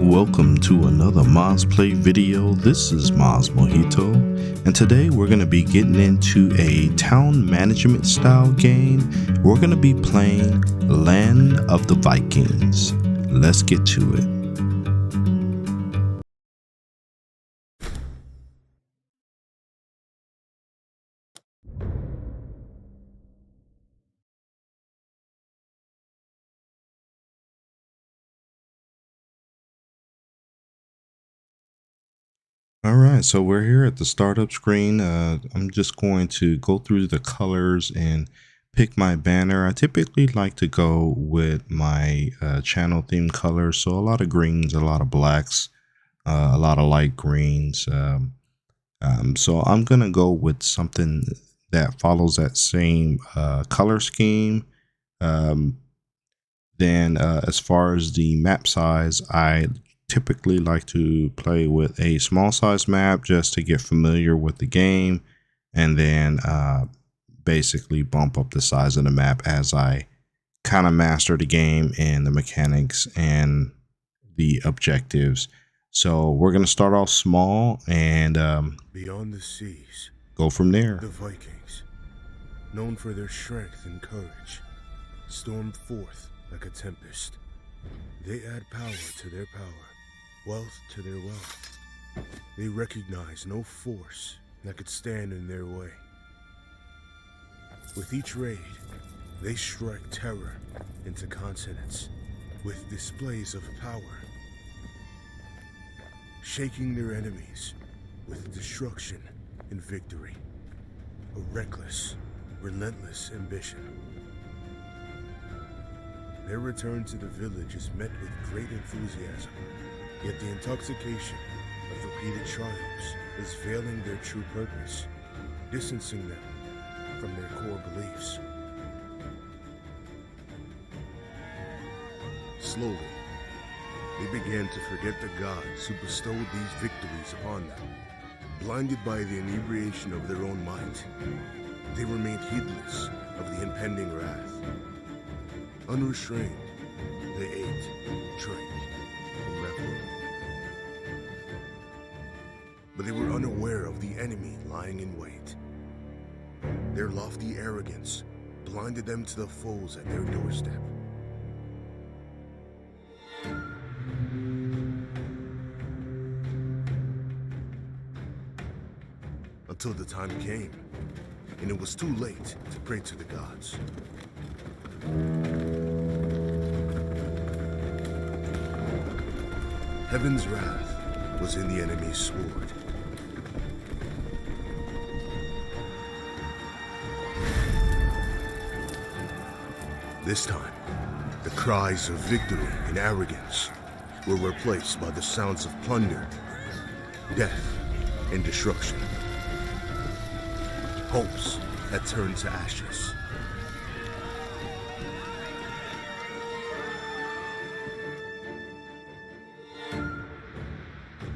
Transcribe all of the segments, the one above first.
Welcome to another Moz Play video. This is Moz Mojito, and today we're going to be getting into a town management style game. We're going to be playing Land of the Vikings. Let's get to it. All right, so we're here at the startup screen. I'm just going to go through the colors and pick my banner. I typically like to go with my channel theme colors. So a lot of greens, a lot of blacks, a lot of light greens. So I'm going to go with something that follows that same color scheme. Then as far as the map size, I typically like to play with a small size map just to get familiar with the game, and then basically bump up the size of the map as I kind of master the game and the mechanics and the objectives. So we're going to start off small and beyond the seas, go from there. the Vikings, known for their strength and courage, stormed forth like a tempest. They add power to their power, wealth to their wealth. They recognize no force that could stand in their way. With each raid, they strike terror into continents with displays of power, shaking their enemies with destruction and victory. A reckless, relentless ambition. Their return to the village is met with great enthusiasm, yet the intoxication of repeated triumphs is veiling their true purpose, distancing them from their core beliefs. Slowly, they began to forget the gods who bestowed these victories upon them. Blinded by the inebriation of their own might, they remained heedless of the impending wrath. Unrestrained, they ate, drank, and reveled. But they were unaware of the enemy lying in wait. Their lofty arrogance blinded them to the foes at their doorstep. Until the time came, and it was too late to pray to the gods. Heaven's wrath was in the enemy's sword. This time, the cries of victory and arrogance were replaced by the sounds of plunder, death, and destruction. Hopes had turned to ashes.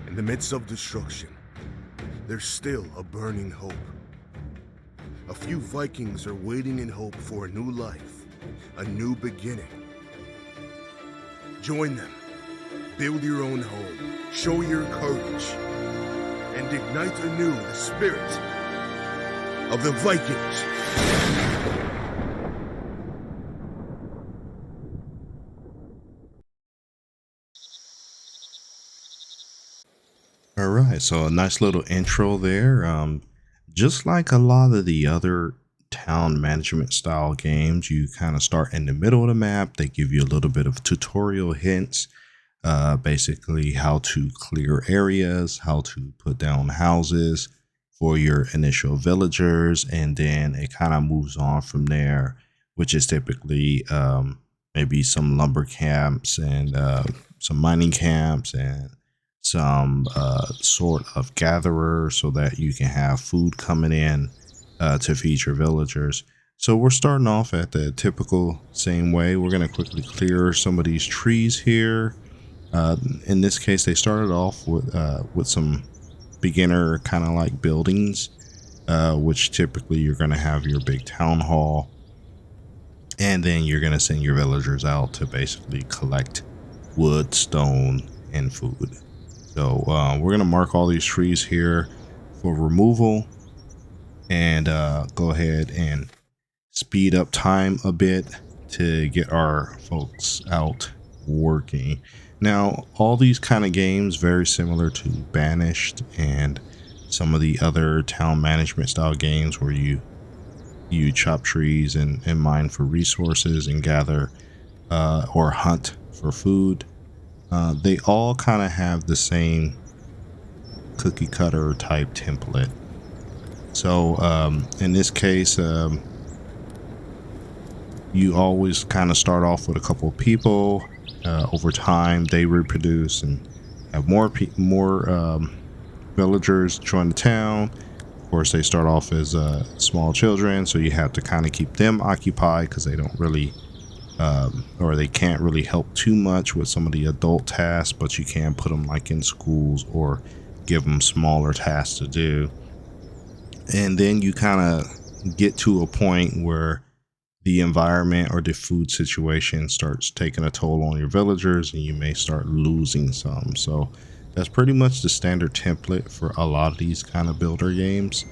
In the midst of destruction, there's still a burning hope. A few Vikings are waiting in hope for a new life, a new beginning. Join them, build your own home, show your courage, and ignite anew the spirit of the Vikings. All right, so a nice little intro there. Just like a lot of the other town management style games, you kind of start in the middle of the map. They give you a little bit of tutorial hints, basically how to clear areas, how to put down houses for your initial villagers, and then it kind of moves on from there, which is typically maybe some lumber camps and some mining camps and some sort of gatherer so that you can have food coming in to feed your villagers. So we're starting off at the typical same way. We're going to quickly clear some of these trees here. In this case, they started off with some beginner kind of like buildings, which typically you're going to have your big town hall, and then you're going to send your villagers out to basically collect wood, stone, and food. So we're gonna mark all these trees here for removal, and go ahead and speed up time a bit to get our folks out working. Now, all these kind of games very similar to Banished and some of the other town management style games where you chop trees and mine for resources and gather or hunt for food. They all kind of have the same cookie cutter type template. So in this case, you always kind of start off with a couple of people. Over time, they reproduce and have more villagers join the town. Of course, they start off as small children, so you have to kind of keep them occupied because they don't really, or they can't really help too much with some of the adult tasks, but you can put them like in schools or give them smaller tasks to do. And then you kind of get to a point where the environment or the food situation starts taking a toll on your villagers and you may start losing some. So that's pretty much the standard template for a lot of these kind of builder games.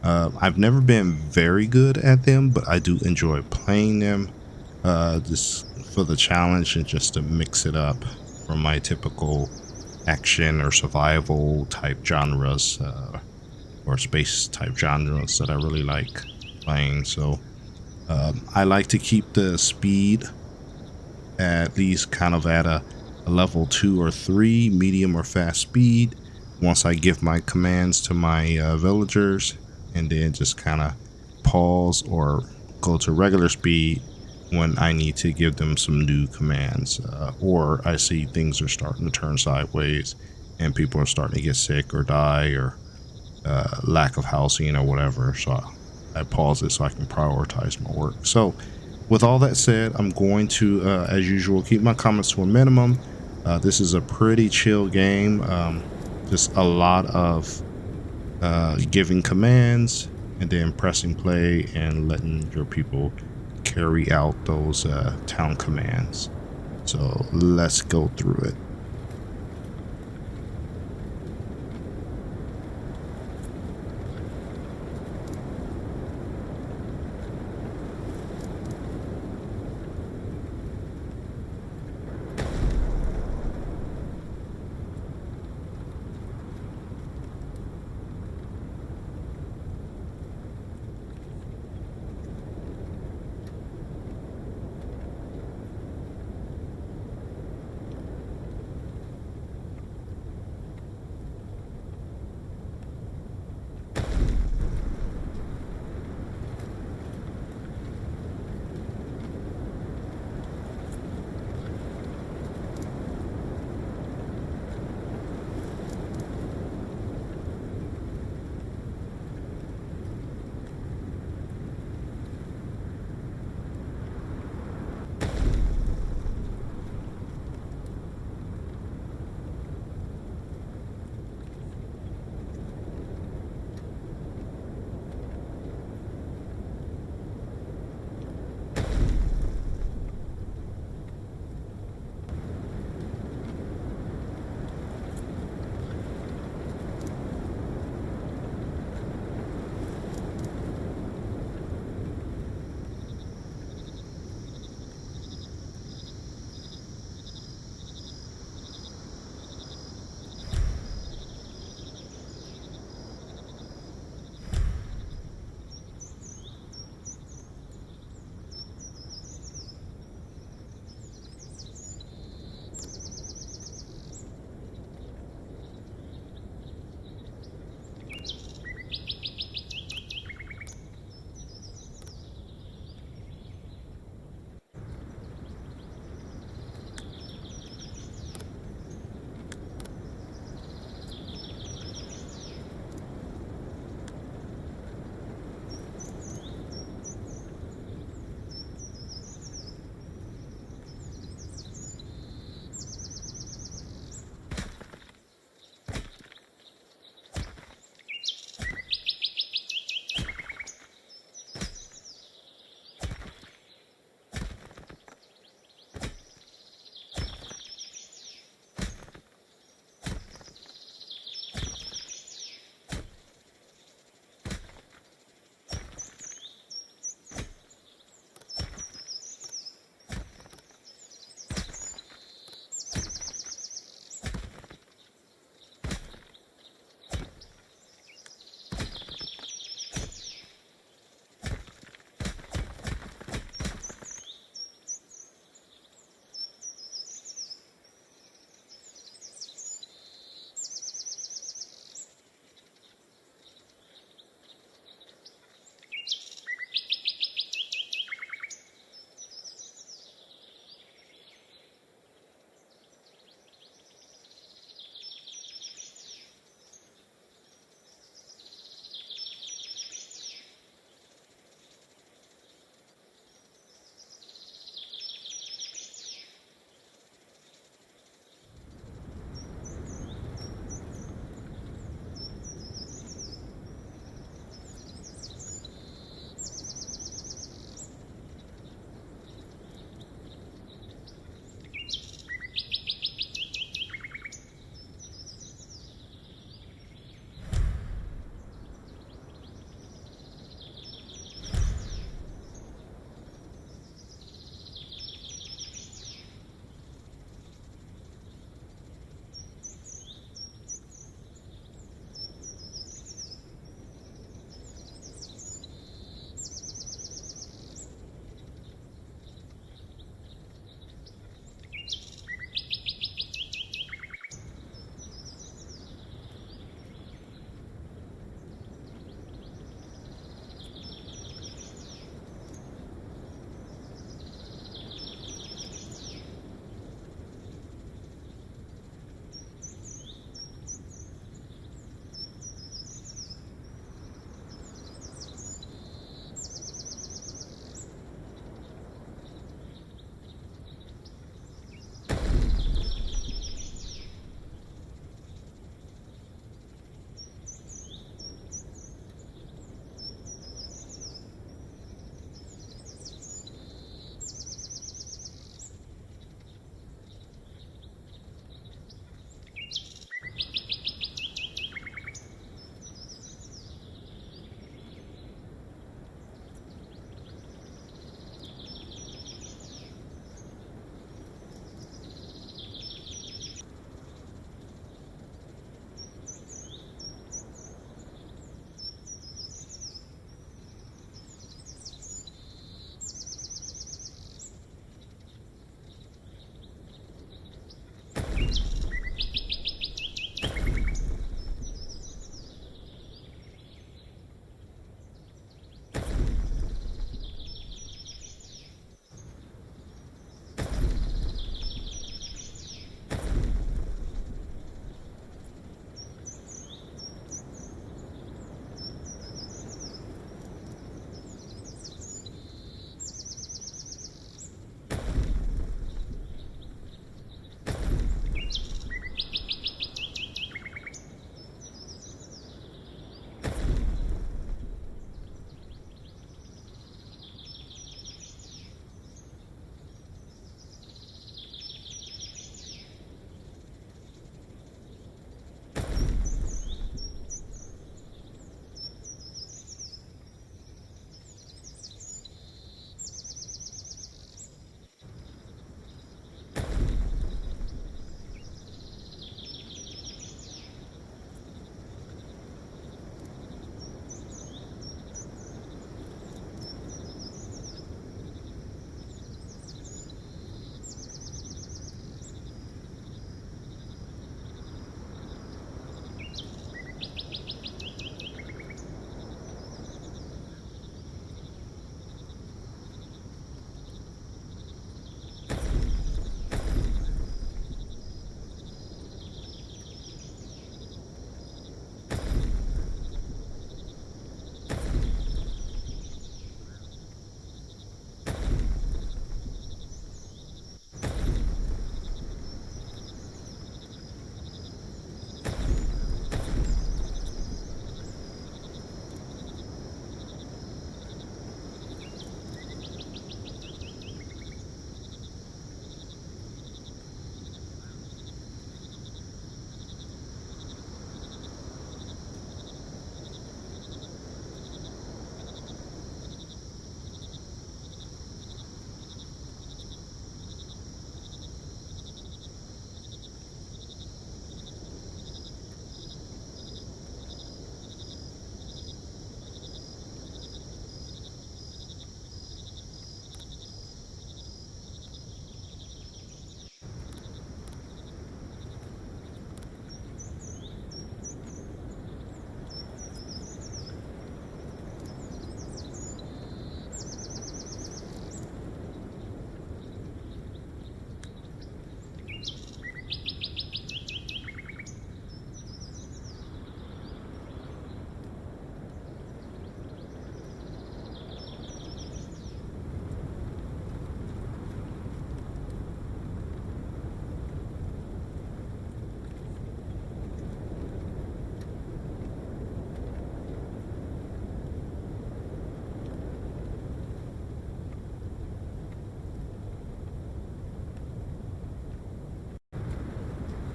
I've never been very good at them, but I do enjoy playing them just for the challenge and just to mix it up from my typical action or survival type genres or space type genres that I really like playing. So I like to keep the speed at least kind of at a level 2 or 3, medium or fast speed, once I give my commands to my villagers, and then just kind of pause or go to regular speed when I need to give them some new commands, or I see things are starting to turn sideways and people are starting to get sick or die or lack of housing or whatever. So I pause it so I can prioritize my work. So with all that said, I'm going to, as usual, keep my comments to a minimum. This is a pretty chill game. Just a lot of giving commands and then pressing play and letting your people carry out those town commands. So let's go through it.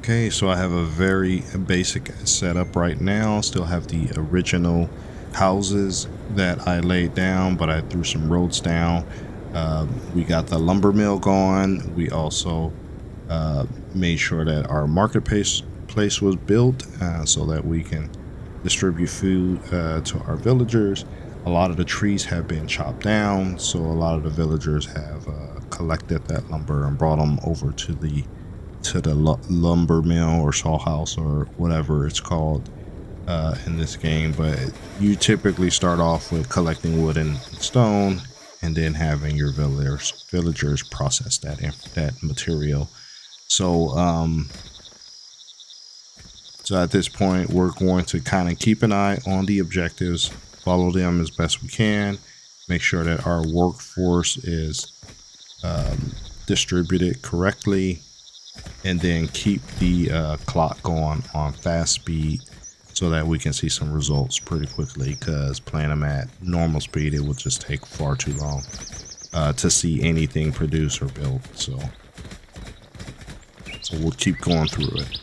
Okay, so I have a very basic setup right now. Still have the original houses that I laid down, but I threw some roads down. We got the lumber mill going. We also made sure that our place was built so that we can distribute food to our villagers. A lot of the trees have been chopped down, so a lot of the villagers have collected that lumber and brought them over to the lumber mill or saw house or whatever it's called in this game. But you typically start off with collecting wood and stone, and then having your villagers process that material. So so at this point, we're going to kind of keep an eye on the objectives, follow them as best we can, make sure that our workforce is distributed correctly, and then keep the clock going on fast speed so that we can see some results pretty quickly, because playing them at normal speed, it would just take far too long to see anything produced or built. So we'll keep going through it.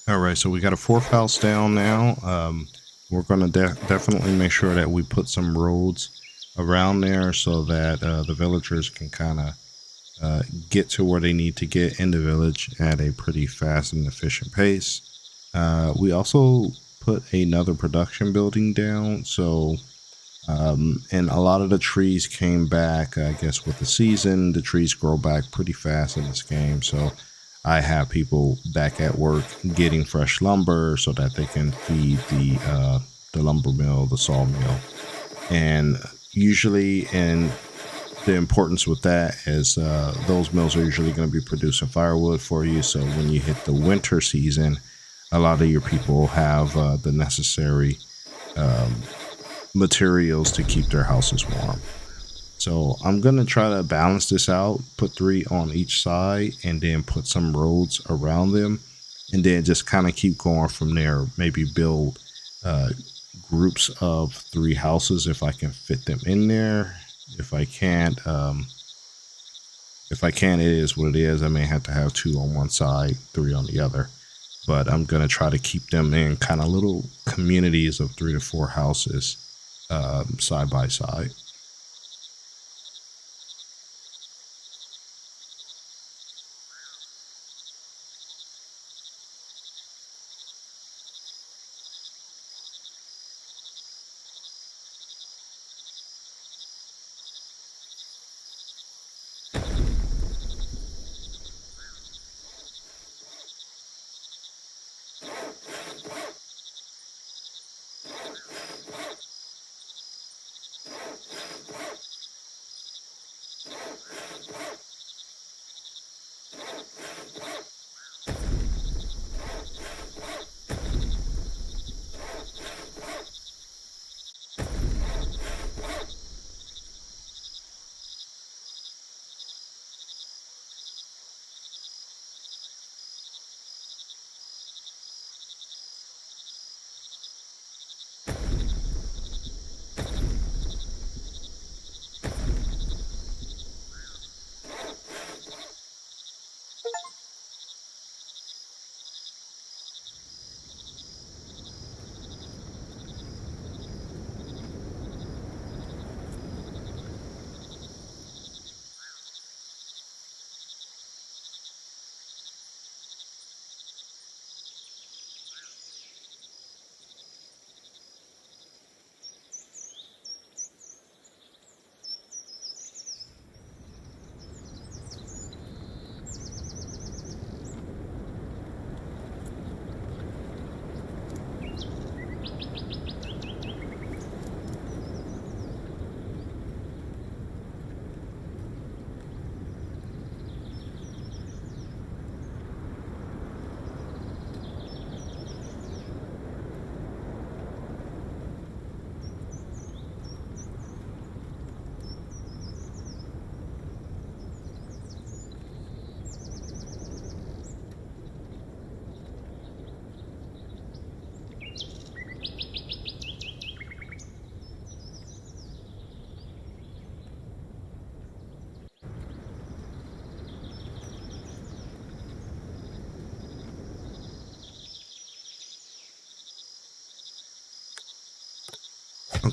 All right, so we got a fourth house down now. We're going to definitely make sure that we put some roads around there so that the villagers can kind of get to where they need to get in the village at a pretty fast and efficient pace. We also put another production building down, so and a lot of the trees came back. I guess with the season, the trees grow back pretty fast in this game, so I have people back at work getting fresh lumber so that they can feed the lumber mill, the sawmill, and usually in the importance with that is those mills are usually going to be producing firewood for you. So when you hit the winter season, a lot of your people have the necessary um, materials to keep their houses warm. So I'm going to try to balance this out, put three on each side, and then put some roads around them, and then just kind of keep going from there. Maybe build uh, groups of three houses if I can fit them in there. If I can't, if I can, it is what it is. I may have to have two on one side, three on the other. But I'm gonna try to keep them in kind of little communities of 3 to 4 houses, side by side.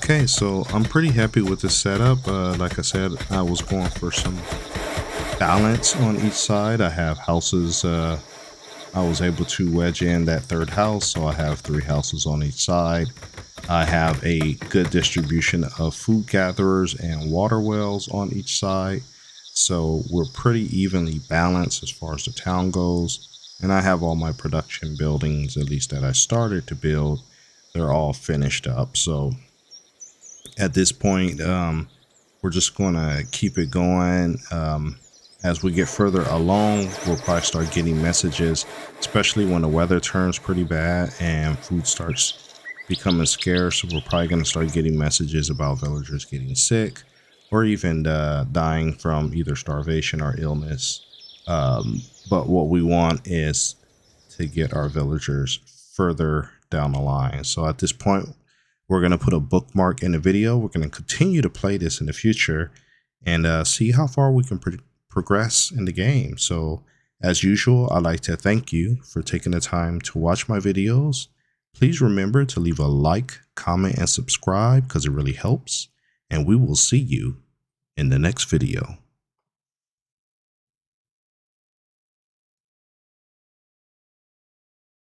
Okay, so I'm pretty happy with this setup. Like I said, I was going for some balance on each side. I have houses. I was able to wedge in that third house, so I have three houses on each side. I have a good distribution of food gatherers and water wells on each side. So we're pretty evenly balanced as far as the town goes. And I have all my production buildings, at least that I started to build, they're all finished up. So at this point, we're just going to keep it going. As we get further along, we'll probably start getting messages, especially when the weather turns pretty bad and food starts becoming scarce. We're probably going to start getting messages about villagers getting sick or even dying from either starvation or illness. But what we want is to get our villagers further down the line. So at this point, we're going to put a bookmark in the video. We're going to continue to play this in the future and see how far we can progress in the game. So As usual, I'd like to thank you for taking the time to watch my videos. Please remember to leave a like, comment, and subscribe because it really helps. And we will see you in the next video.